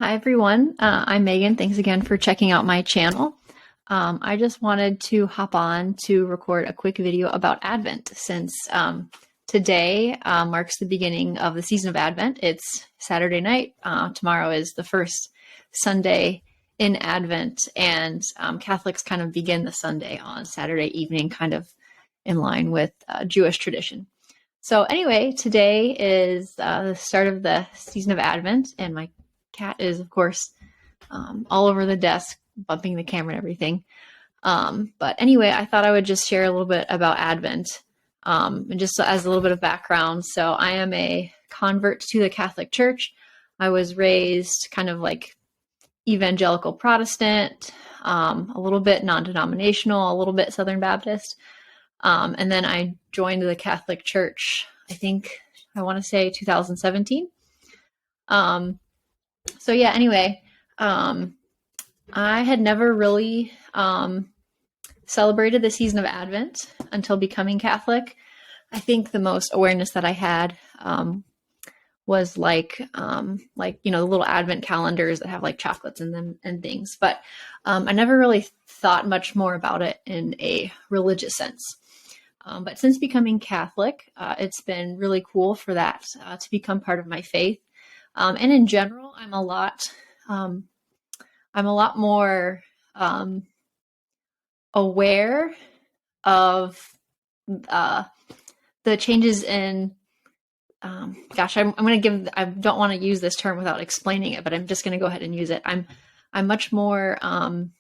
Hi everyone, I'm Megan. Thanks again for checking out my channel. I just wanted to hop on to record a quick video about Advent since today marks the beginning of the season of Advent. It's Saturday night. Tomorrow is the first Sunday in Advent, and Catholics kind of begin the Sunday on Saturday evening, kind of in line with Jewish tradition. So anyway, today is the start of the season of Advent, and my cat is, of course, all over the desk, bumping the camera and everything. But anyway, I thought I would just share a little bit about Advent, and just as a little bit of background. So I am a convert to the Catholic Church. I was raised kind of like evangelical Protestant, a little bit non-denominational, a little bit Southern Baptist. And then I joined the Catholic Church, I want to say 2017. So yeah, anyway, I had never really celebrated the season of Advent until becoming Catholic. I think the most awareness that I had was like the little Advent calendars that have like chocolates in them and things. But I never really thought much more about it in a religious sense. But since becoming Catholic, it's been really cool for that to become part of my faith. And in general, I'm a lot more aware of the changes in. I don't want to use this term without explaining it, but I'm just going to go ahead and use it. I'm much more. I'm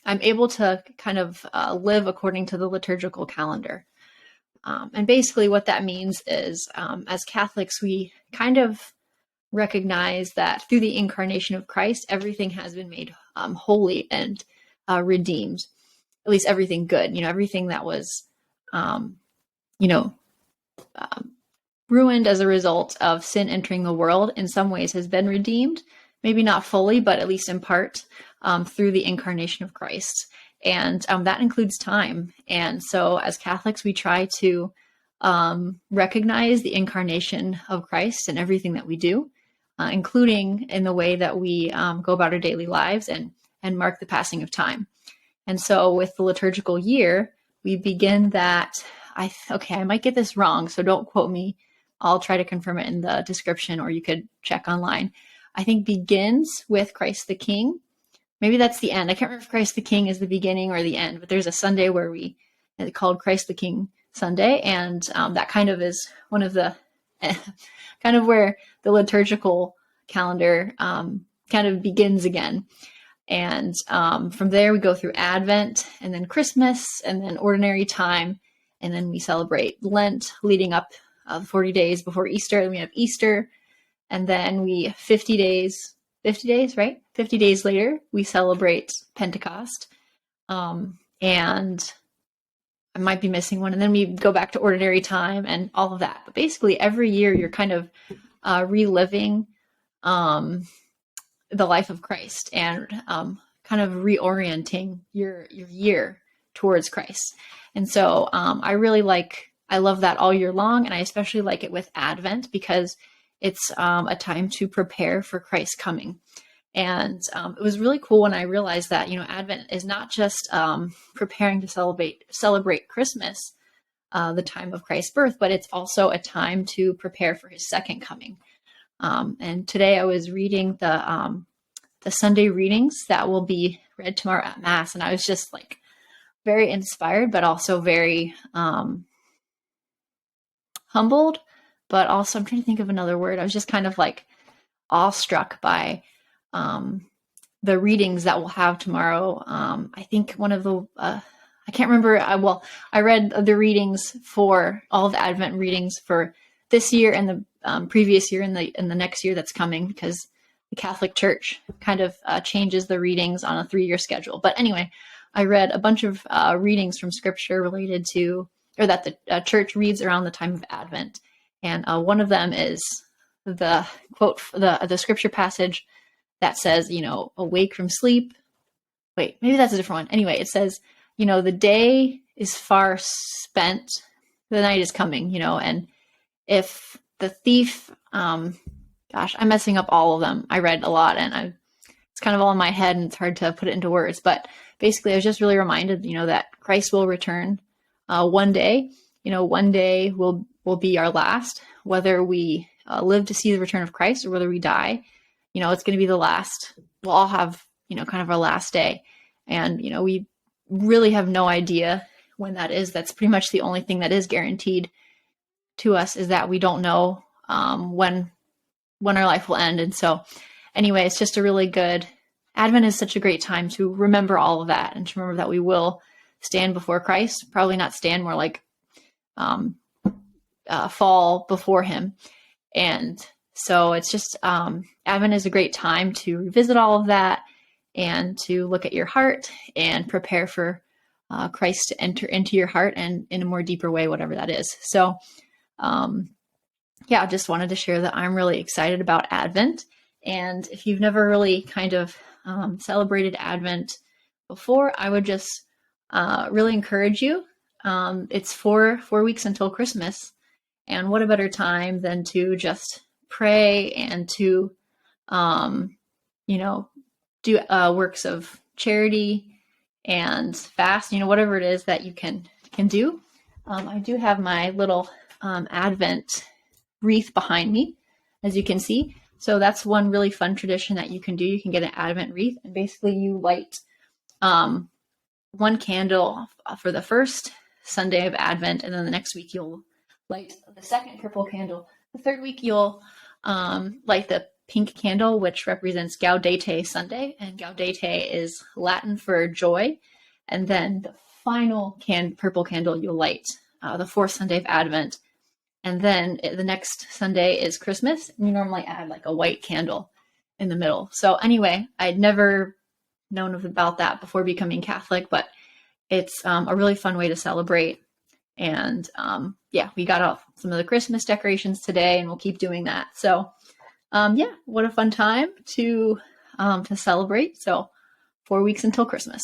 able to kind of live according to the liturgical calendar. And basically what that means is, as Catholics, we kind of recognize that through the incarnation of Christ, everything has been made holy and redeemed, at least everything good, everything that was, ruined as a result of sin entering the world in some ways has been redeemed, maybe not fully, but at least in part, through the incarnation of Christ. And that includes time. And so as Catholics, we try to recognize the incarnation of Christ in everything that we do, including in the way that we go about our daily lives and mark the passing of time. And so with the liturgical year, we begin that, I might get this wrong, so don't quote me. I'll try to confirm it in the description, or you could check online. I think begins with Christ the King. Maybe that's the end. I can't remember if Christ the King is the beginning or the end, but there's a Sunday where it's called Christ the King Sunday. And that kind of is one of the, kind of where the liturgical calendar kind of begins again. And from there we go through Advent and then Christmas and then ordinary time. And then we celebrate Lent leading up 40 days before Easter. Then we have Easter. And then 50 days, right? 50 days later, we celebrate Pentecost. And I might be missing one. And then we go back to ordinary time and all of that. But basically every year you're kind of reliving the life of Christ and kind of reorienting your year towards Christ. And so I love that all year long. And I especially like it with Advent because it's a time to prepare for Christ's coming. And it was really cool when I realized that, Advent is not just preparing to celebrate Christmas, the time of Christ's birth, but it's also a time to prepare for his second coming. And today I was reading the Sunday readings that will be read tomorrow at Mass. And I was just like very inspired, but also very humbled. But also, I'm trying to think of another word. I was just kind of like awestruck by the readings that we'll have tomorrow. I think one of the, I can't remember. I read the readings for all of the Advent readings for this year and the previous year and the next year that's coming, because the Catholic Church kind of changes the readings on a 3-year schedule. But anyway, I read a bunch of readings from Scripture related to, or that the Church reads around the time of Advent. And one of them is the quote, the Scripture passage that says, awake from sleep. Wait, maybe that's a different one. Anyway, it says, the day is far spent, the night is coming, and if the thief, I'm messing up all of them. I read a lot and kind of all in my head and it's hard to put it into words. But basically, I was just really reminded, that Christ will return one day. One day will be our last, whether we live to see the return of Christ or whether we die. It's going to be the last. We'll all have, kind of our last day. And, we really have no idea when that is. That's pretty much the only thing that is guaranteed to us, is that we don't know when our life will end. And so anyway, it's just a really good, Advent is such a great time to remember all of that and to remember that we will stand before Christ, probably not stand, more like fall before him. And so it's just, Advent is a great time to revisit all of that and to look at your heart and prepare for Christ to enter into your heart and in a more deeper way, whatever that is. So, I just wanted to share that I'm really excited about Advent. And if you've never really kind of celebrated Advent before, I would just really encourage you. It's 4 weeks until Christmas. And what a better time than to just pray and to, do works of charity and fast, whatever it is that you can do. I do have my little Advent wreath behind me, as you can see. So that's one really fun tradition that you can do. You can get an Advent wreath, and basically you light one candle for the first Sunday of Advent, and then the next week you'll light the second purple candle. The third week you'll light the pink candle, which represents Gaudete Sunday, and Gaudete is Latin for joy. And then the final purple candle you'll light the fourth Sunday of Advent. And then the next Sunday is Christmas, and you normally add like a white candle in the middle. So anyway, I'd never known about that before becoming Catholic, but it's a really fun way to celebrate. And we got off some of the Christmas decorations today, and we'll keep doing that. So what a fun time to celebrate. So 4 weeks until Christmas.